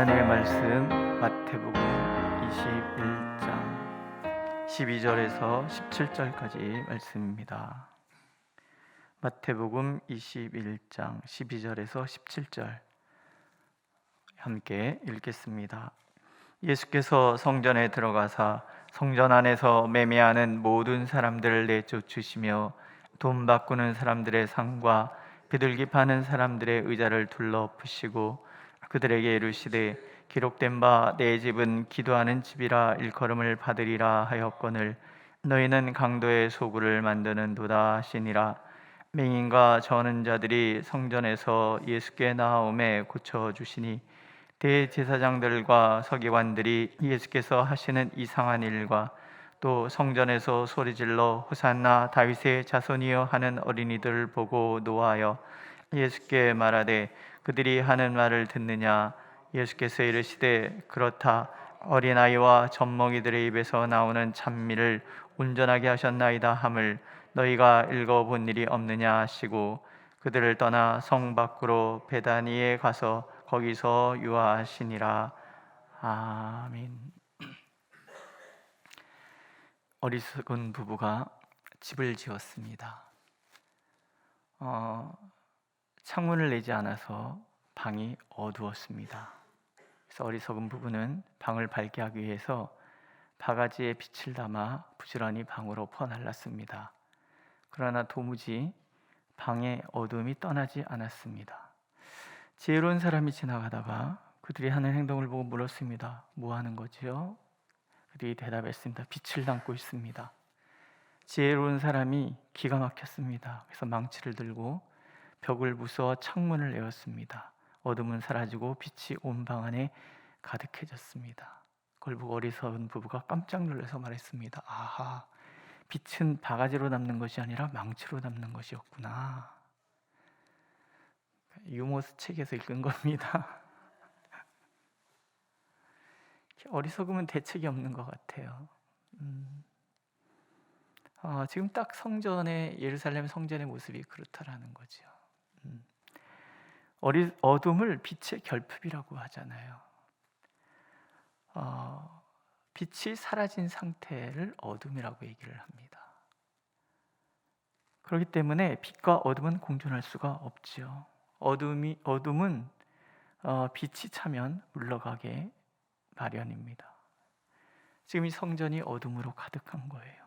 하나님의 말씀 마태복음 21장 12절에서 17절까지 말씀입니다. 마태복음 21장 12절에서 17절 함께 읽겠습니다. 예수께서 성전에 들어가사 성전 안에서 매매하는 모든 사람들을 내쫓으시며 돈 바꾸는 사람들의 상과 비둘기 파는 사람들의 의자를 둘러 푸시고 그들에게 이르시되 기록된 바 내 집은 기도하는 집이라 일컬음을 받으리라 하였거늘 너희는 강도의 소굴을 만드는도다 하시니라. 맹인과 저는 자들이 성전에서 예수께 나아오매 고쳐주시니 대제사장들과 서기관들이 예수께서 하시는 이상한 일과 또 성전에서 소리질러 호산나 다윗의 자손이여 하는 어린이들을 보고 노하여 예수께 말하되 그들이 하는 말을 듣느냐. 예수께서 이르시되 그렇다. 어린아이와 젖먹이들의 입에서 나오는 찬미를 온전하게 하셨나이다 함을 너희가 읽어본 일이 없느냐 하시고 그들을 떠나 성 밖으로 베다니에 가서 거기서 유하시니라. 아멘. 어리석은 부부가 집을 지었습니다. 창문을 내지 않아서 방이 어두웠습니다. 그래서 어리석은 부부는 방을 밝게 하기 위해서 바가지에 빛을 담아 부지런히 방으로 퍼날랐습니다. 그러나 도무지 방의 어두움이 떠나지 않았습니다. 지혜로운 사람이 지나가다가 그들이 하는 행동을 보고 물었습니다. 뭐 하는 거지요? 그들이 대답했습니다. 빛을 담고 있습니다. 지혜로운 사람이 기가 막혔습니다. 그래서 망치를 들고 벽을 부숴 창문을 내었습니다. 어둠은 사라지고 빛이 온 방 안에 가득해졌습니다. 그걸 보고 어리석은 부부가 깜짝 놀라서 말했습니다. 아하, 빛은 바가지로 담는 것이 아니라 망치로 담는 것이었구나. 유머스 책에서 읽은 겁니다. 어리석으면 대책이 없는 것 같아요. 지금 딱 예루살렘 성전의 모습이 그렇다라는 거죠. 어둠을 빛의 결핍이라고 하잖아요. 빛이 사라진 상태를 어둠이라고 얘기를 합니다. 그렇기 때문에 빛과 어둠은 공존할 수가 없죠. 어둠은 빛이 차면 물러가게 마련입니다. 지금 이 성전이 어둠으로 가득한 거예요.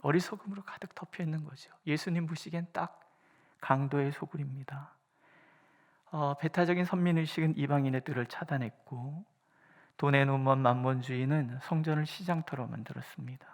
어리석음으로 가득 덮여 있는 거죠. 예수님 보시기엔 딱 강도의 소굴입니다. 배타적인 선민의식은 이방인의 뜰을 차단했고 돈의 눈먼 만본주의는 성전을 시장터로 만들었습니다.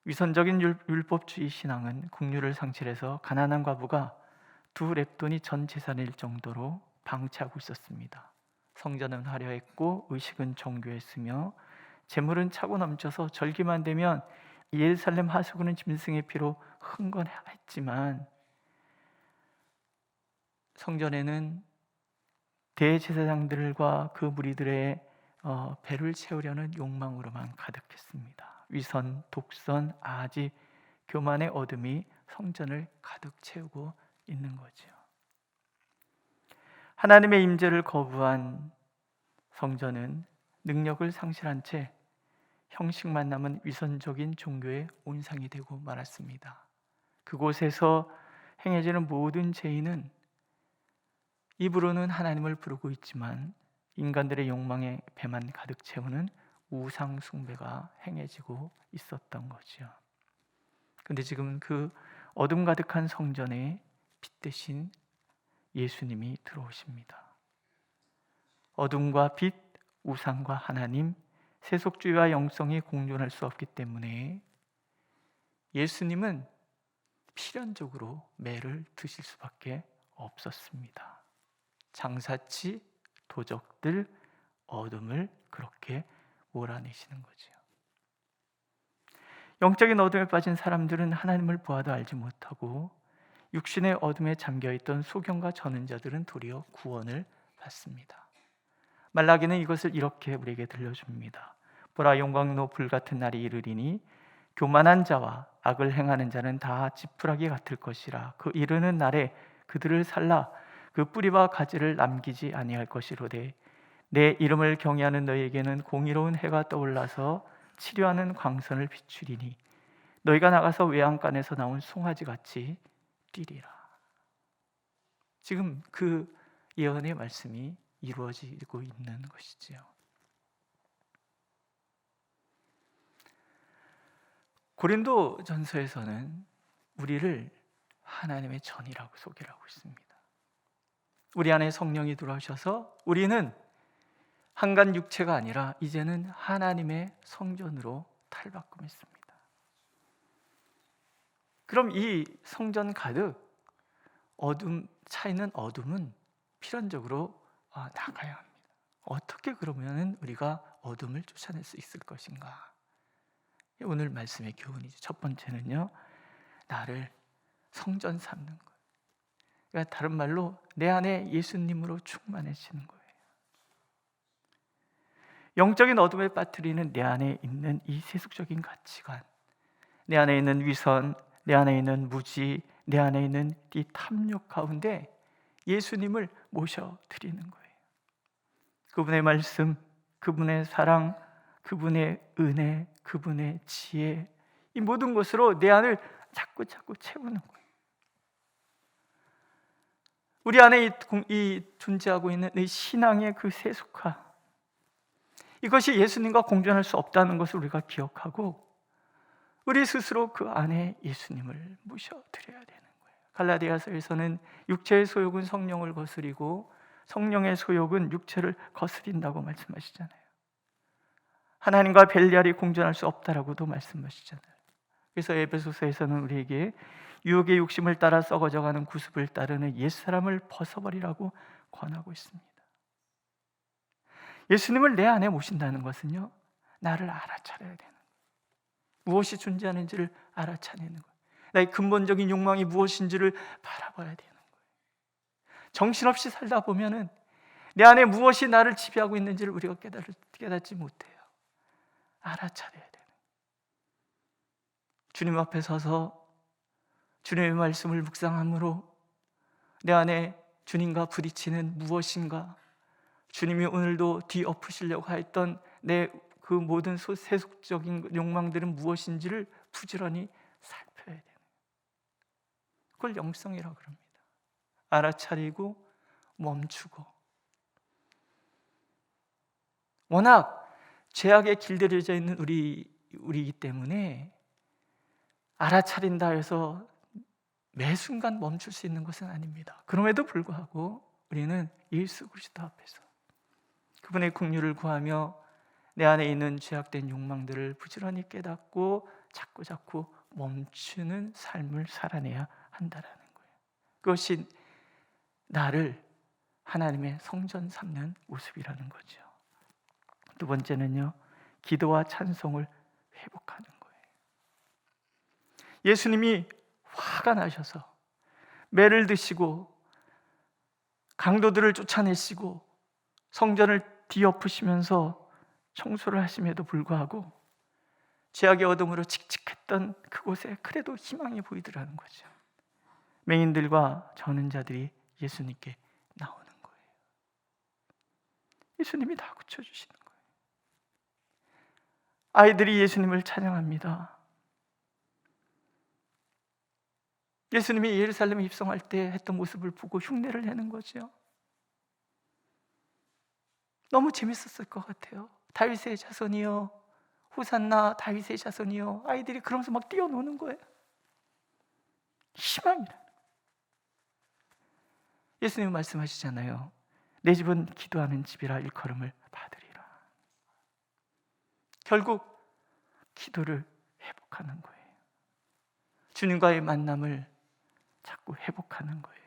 위선적인 율법주의 신앙은 국률을 상실해서 가난한 과부가 2렙돈이 전 재산일 정도로 방치하고 있었습니다. 성전은 화려했고 의식은 정교했으며 재물은 차고 넘쳐서 절기만 되면 예루살렘 하수구는 짐승의 피로 흥건했지만 성전에는 대제사장들과 그 무리들의 배를 채우려는 욕망으로만 가득했습니다. 위선, 독선, 아지, 교만의 어둠이 성전을 가득 채우고 있는 거죠. 하나님의 임재를 거부한 성전은 능력을 상실한 채 형식만 남은 위선적인 종교의 온상이 되고 말았습니다. 그곳에서 행해지는 모든 죄인은 입으로는 하나님을 부르고 있지만 인간들의 욕망의 배만 가득 채우는 우상 숭배가 행해지고 있었던 거죠. 그런데 지금 그 어둠 가득한 성전에 빛 대신 예수님이 들어오십니다. 어둠과 빛, 우상과 하나님, 세속주의와 영성이 공존할 수 없기 때문에 예수님은 필연적으로 매를 드실 수밖에 없었습니다. 장사치 도적들 어둠을 그렇게 몰아내시는 거죠. 영적인 어둠에 빠진 사람들은 하나님을 보아도 알지 못하고 육신의 어둠에 잠겨있던 소경과 저는 자들은 도리어 구원을 받습니다. 말라기는 이것을 이렇게 우리에게 들려줍니다. 보라, 영광로 불같은 날이 이르리니 교만한 자와 악을 행하는 자는 다 지푸라기 같을 것이라. 그 이르는 날에 그들을 살라 그 뿌리와 가지를 남기지 아니할 것이로되 내 이름을 경외하는 너희에게는 공의로운 해가 떠올라서 치료하는 광선을 비추리니 너희가 나가서 외양간에서 나온 송아지같이 뛰리라. 지금 그 예언의 말씀이 이루어지고 있는 것이지요. 고린도 전서에서는 우리를 하나님의 전이라고 소개를 하고 있습니다. 우리 안에 성령이 들어오셔서 우리는 한간 육체가 아니라 이제는 하나님의 성전으로 탈바꿈했습니다. 그럼 이 성전 가득 차 있는 어둠은 필연적으로 나가야 합니다. 어떻게 그러면 우리가 어둠을 쫓아낼 수 있을 것인가? 오늘 말씀의 교훈이죠. 첫 번째는요, 나를 성전 삼는 것. 그러니까 다른 말로 내 안에 예수님으로 충만해지는 거예요. 영적인 어둠에 빠뜨리는 내 안에 있는 이 세속적인 가치관, 내 안에 있는 위선, 내 안에 있는 무지, 내 안에 있는 이 탐욕 가운데 예수님을 모셔드리는 거예요. 그분의 말씀, 그분의 사랑, 그분의 은혜, 그분의 지혜, 이 모든 것으로 내 안을 자꾸 채우는 거예요. 우리 안에 이 존재하고 있는 이 신앙의 그 세속화, 이것이 예수님과 공존할 수 없다는 것을 우리가 기억하고 우리 스스로 그 안에 예수님을 모셔드려야 되는 거예요. 갈라디아서에서는 육체의 소욕은 성령을 거스리고 성령의 소욕은 육체를 거스린다고 말씀하시잖아요. 하나님과 벨리알이 공존할 수 없다라고도 말씀하시잖아요. 그래서 에베소서에서는 우리에게 유혹의 욕심을 따라 썩어져가는 구습을 따르는 옛사람을 벗어버리라고 권하고 있습니다. 예수님을 내 안에 모신다는 것은요, 나를 알아차려야 되는 거예요. 무엇이 존재하는지를 알아차리는 거예요. 나의 근본적인 욕망이 무엇인지를 바라봐야 되는 거예요. 정신없이 살다 보면은 내 안에 무엇이 나를 지배하고 있는지를 우리가 깨닫지 못해요. 알아차려야 되는 거예요. 주님 앞에 서서 주님의 말씀을 묵상함으로 내 안에 주님과 부딪히는 무엇인가, 주님이 오늘도 뒤엎으시려고 했던 내 그 모든 세속적인 욕망들은 무엇인지를 부지런히 살펴야 되는 거예요. 그걸 영성이라고 그럽니다. 알아차리고 멈추고. 워낙 죄악에 길들여져 있는 우리이기 때문에 알아차린다 해서 매 순간 멈출 수 있는 것은 아닙니다. 그럼에도 불구하고 우리는 예수 그리스도 앞에서 그분의 긍휼을 구하며 내 안에 있는 죄악된 욕망들을 부지런히 깨닫고 자꾸 멈추는 삶을 살아내야 한다라는 거예요. 그것이 나를 하나님의 성전 삼는 모습이라는 거죠. 두 번째는요, 기도와 찬송을 회복하는 거예요. 예수님이 화가 나셔서 매를 드시고 강도들을 쫓아내시고 성전을 뒤엎으시면서 청소를 하심에도 불구하고 죄악의 어둠으로 칙칙했던 그곳에 그래도 희망이 보이더라는 거죠. 맹인들과 저는 자들이 예수님께 나오는 거예요. 예수님이 다 고쳐주시는 거예요. 아이들이 예수님을 찬양합니다. 예수님이 예루살렘에 입성할 때 했던 모습을 보고 흉내를 내는 거죠. 너무 재밌었을 것 같아요. 다윗의 자손이여 호산나, 다윗의 자손이여. 아이들이 그러면서 막 뛰어노는 거예요. 희망이라. 예수님 말씀하시잖아요. 내 집은 기도하는 집이라 일컬음을 받으리라. 결국 기도를 회복하는 거예요. 주님과의 만남을 자꾸 회복하는 거예요.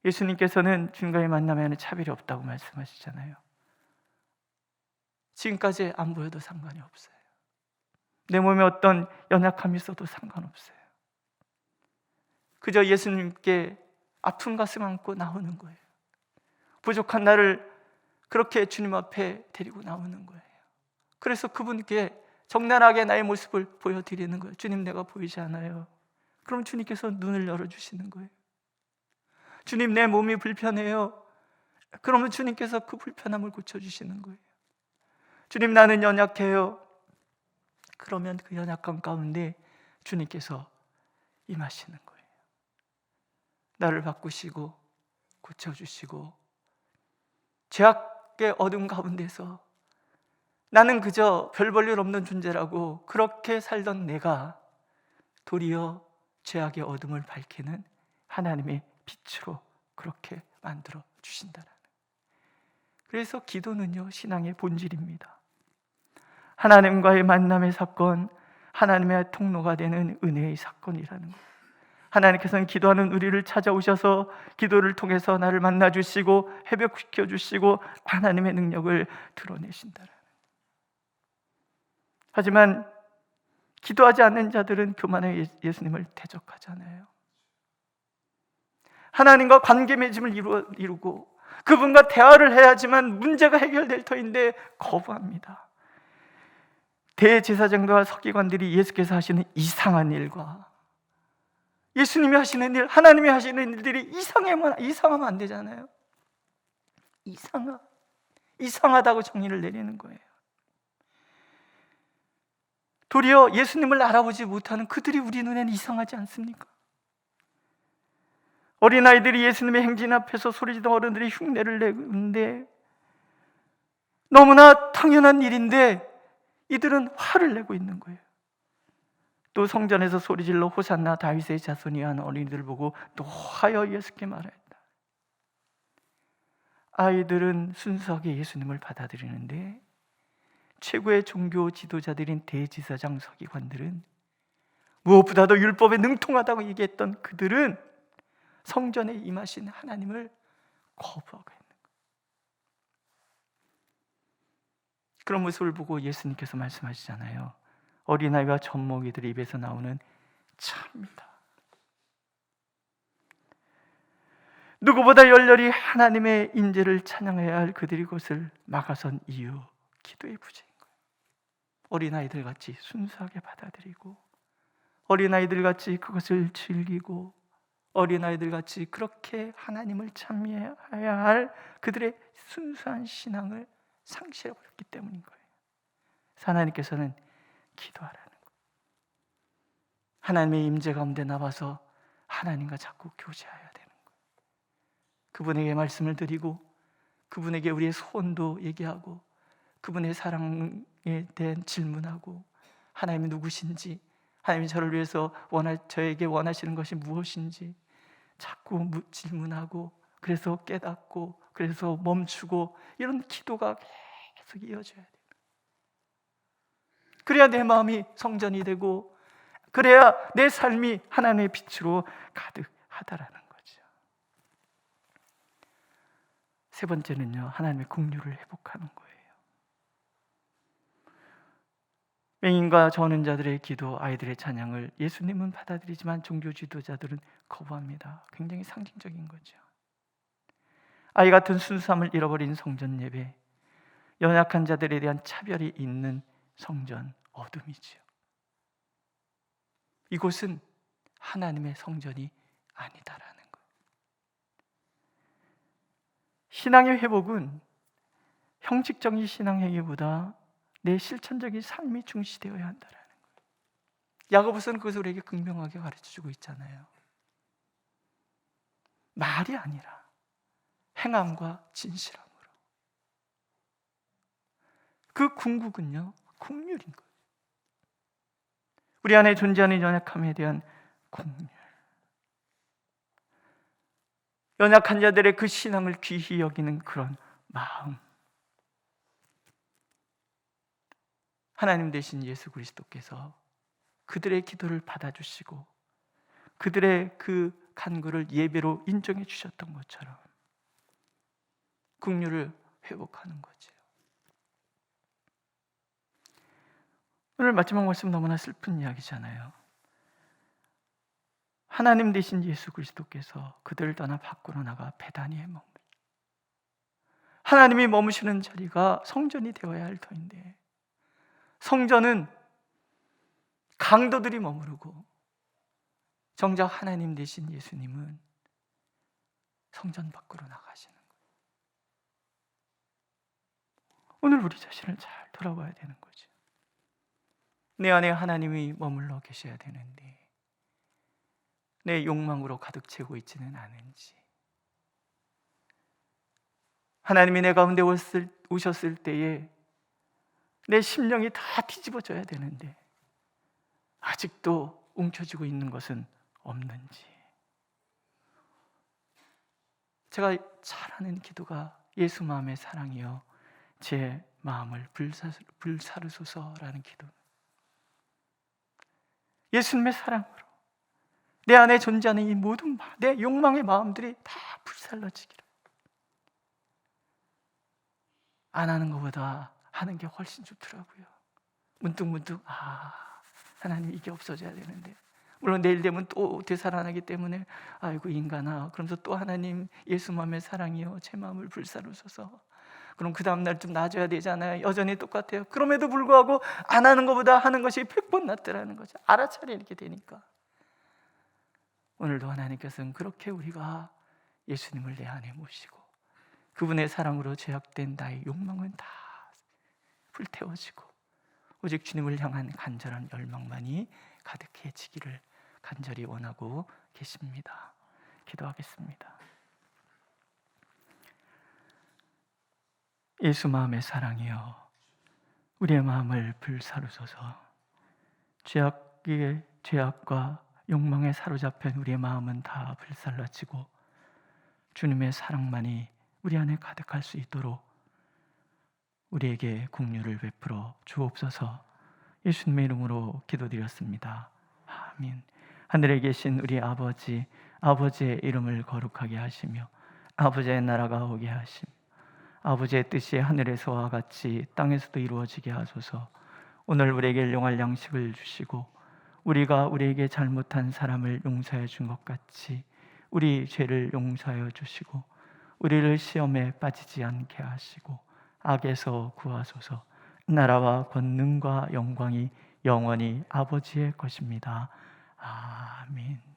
예수님께서는 주님과의 만남에는 차별이 없다고 말씀하시잖아요. 지금까지 안 보여도 상관이 없어요. 내 몸에 어떤 연약함이 있어도 상관없어요. 그저 예수님께 아픈 가슴 안고 나오는 거예요. 부족한 나를 그렇게 주님 앞에 데리고 나오는 거예요. 그래서 그분께 적나라하게 나의 모습을 보여드리는 거예요. 주님, 내가 보이지 않아요. 그럼 주님께서 눈을 열어주시는 거예요. 주님, 내 몸이 불편해요. 그러면 주님께서 그 불편함을 고쳐주시는 거예요. 주님, 나는 연약해요. 그러면 그 연약함 가운데 주님께서 임하시는 거예요. 나를 바꾸시고 고쳐주시고, 죄악의 어둠 가운데서 나는 그저 별 볼 일 없는 존재라고 그렇게 살던 내가 도리어 죄악의 어둠을 밝히는 하나님의 빛으로 그렇게 만들어 주신다는. 그래서 기도는요, 신앙의 본질입니다. 하나님과의 만남의 사건, 하나님의 통로가 되는 은혜의 사건이라는 거예요. 하나님께서는 기도하는 우리를 찾아오셔서 기도를 통해서 나를 만나주시고 회복시켜 주시고 하나님의 능력을 드러내신다는. 하지만 기도하지 않는 자들은 교만의 예수님을 대적하잖아요. 하나님과 관계 맺음을 이루고 그분과 대화를 해야지만 문제가 해결될 터인데 거부합니다. 대제사장과 서기관들이 예수께서 하시는 이상한 일과 예수님이 하시는 일, 하나님이 하시는 일들이 이상하면 안 되잖아요. 이상하다고 정의를 내리는 거예요. 도리어 예수님을 알아보지 못하는 그들이 우리 눈에는 이상하지 않습니까? 어린아이들이 예수님의 행진 앞에서 소리지던 어른들이 흉내를 내는데 너무나 당연한 일인데 이들은 화를 내고 있는 거예요. 또 성전에서 소리질러 호산나 다윗의 자손이여 하는 어린이들을 보고 노하여 예수께 말하였다. 아이들은 순수하게 예수님을 받아들이는데 최고의 종교 지도자들인 대제사장 서기관들은, 무엇보다도 율법에 능통하다고 얘기했던 그들은 성전에 임하신 하나님을 거부하고 있는 거예요. 그런 모습을 보고 예수님께서 말씀하시잖아요. 어린아이와 젖먹이들의 입에서 나오는 차입니다. 누구보다 열렬히 하나님의 인재를 찬양해야 할 그들이 그것을 막아선 이유, 기도의 부재인 거예요. 어린아이들 같이 순수하게 받아들이고, 어린아이들 같이 그것을 즐기고, 어린아이들 같이 그렇게 하나님을 찬미해야 할 그들의 순수한 신앙을 상실해버렸기 때문인 거예요. 하나님께서는 기도하라는 거예요. 하나님의 임재 가운데 나와서 하나님과 자꾸 교제해야 되는 거예요. 그분에게 말씀을 드리고, 그분에게 우리의 소원도 얘기하고, 그분의 사랑에 대한 질문하고, 하나님이 누구신지, 하나님이 저를 위해서 저에게 원하시는 것이 무엇인지 자꾸 질문하고, 그래서 깨닫고, 그래서 멈추고, 이런 기도가 계속 이어져야 돼요. 그래야 내 마음이 성전이 되고, 그래야 내 삶이 하나님의 빛으로 가득하다라는 거죠. 세 번째는요, 하나님의 긍휼을 회복하는 거예요. 맹인과 저는 자들의 기도, 아이들의 찬양을 예수님은 받아들이지만 종교 지도자들은 거부합니다. 굉장히 상징적인 거죠. 아이 같은 순수함을 잃어버린 성전 예배, 연약한 자들에 대한 차별이 있는 성전 어둠이지요. 이곳은 하나님의 성전이 아니다라는 거예요. 신앙의 회복은 형식적인 신앙 행위보다 내 실천적인 삶이 중시되어야 한다라는 거예요. 야고보서는 그것을 우리에게 분명하게 가르쳐주고 있잖아요. 말이 아니라 행함과 진실함으로. 그 궁극은요, 긍휼인 거예요. 우리 안에 존재하는 연약함에 대한 긍휼. 연약한 자들의 그 신앙을 귀히 여기는 그런 마음. 하나님 되신 예수 그리스도께서 그들의 기도를 받아주시고 그들의 그 간구를 예배로 인정해 주셨던 것처럼 긍휼을 회복하는 거죠. 오늘 마지막 말씀 너무나 슬픈 이야기잖아요. 하나님 되신 예수 그리스도께서 그들을 떠나 밖으로 나가 베다니에 머물. 하나님이 머무시는 자리가 성전이 되어야 할 터인데 성전은 강도들이 머무르고 정작 하나님 되신 예수님은 성전 밖으로 나가시는 거예요. 오늘 우리 자신을 잘 돌아봐야 되는 거죠. 내 안에 하나님이 머물러 계셔야 되는데 내 욕망으로 가득 채우고 있지는 않은지, 하나님이 내 가운데 오셨을 때에 내 심령이 다 뒤집어져야 되는데 아직도 움켜쥐고 있는 것은 없는지. 제가 잘하는 기도가 예수 마음의 사랑이여 제 마음을 불사르소서라는 기도. 예수님의 사랑으로 내 안에 존재하는 이 모든 내 욕망의 마음들이 다 불살라지기를. 안 하는 것보다 하는 게 훨씬 좋더라고요. 문득문득 하나님 이게 없어져야 되는데, 물론 내일 되면 또 되살아나기 때문에 아이고 인간아, 그러면서 또 하나님 예수 마음의 사랑이여 제 마음을 불사르소서. 그럼 그 다음날 좀 나아져야 되잖아요. 여전히 똑같아요. 그럼에도 불구하고 안 하는 것보다 하는 것이 100번 낫더라는 거죠. 알아차리게 되니까. 오늘도 하나님께서는 그렇게 우리가 예수님을 내 안에 모시고 그분의 사랑으로 제약된 나의 욕망은 다 불태워지고 오직 주님을 향한 간절한 열망만이 가득해지기를 간절히 원하고 계십니다. 기도하겠습니다. 예수 마음의 사랑이여 우리의 마음을 불사르소서. 죄악과 욕망에 사로잡힌 우리의 마음은 다 불살라지고 주님의 사랑만이 우리 안에 가득할 수 있도록 우리에게 긍휼을 베풀어 주옵소서. 예수님의 이름으로 기도드렸습니다. 아멘. 하늘에 계신 우리 아버지, 아버지의 이름을 거룩하게 하시며 아버지의 나라가 오게 하시며 아버지의 뜻이 하늘에서와 같이 땅에서도 이루어지게 하소서. 오늘 우리에게 일용할 양식을 주시고 우리가 우리에게 잘못한 사람을 용서해 준 것 같이 우리 죄를 용서하여 주시고 우리를 시험에 빠지지 않게 하시고 악에서 구하소서. 나라와 권능과 영광이 영원히 아버지의 것입니다. 아멘.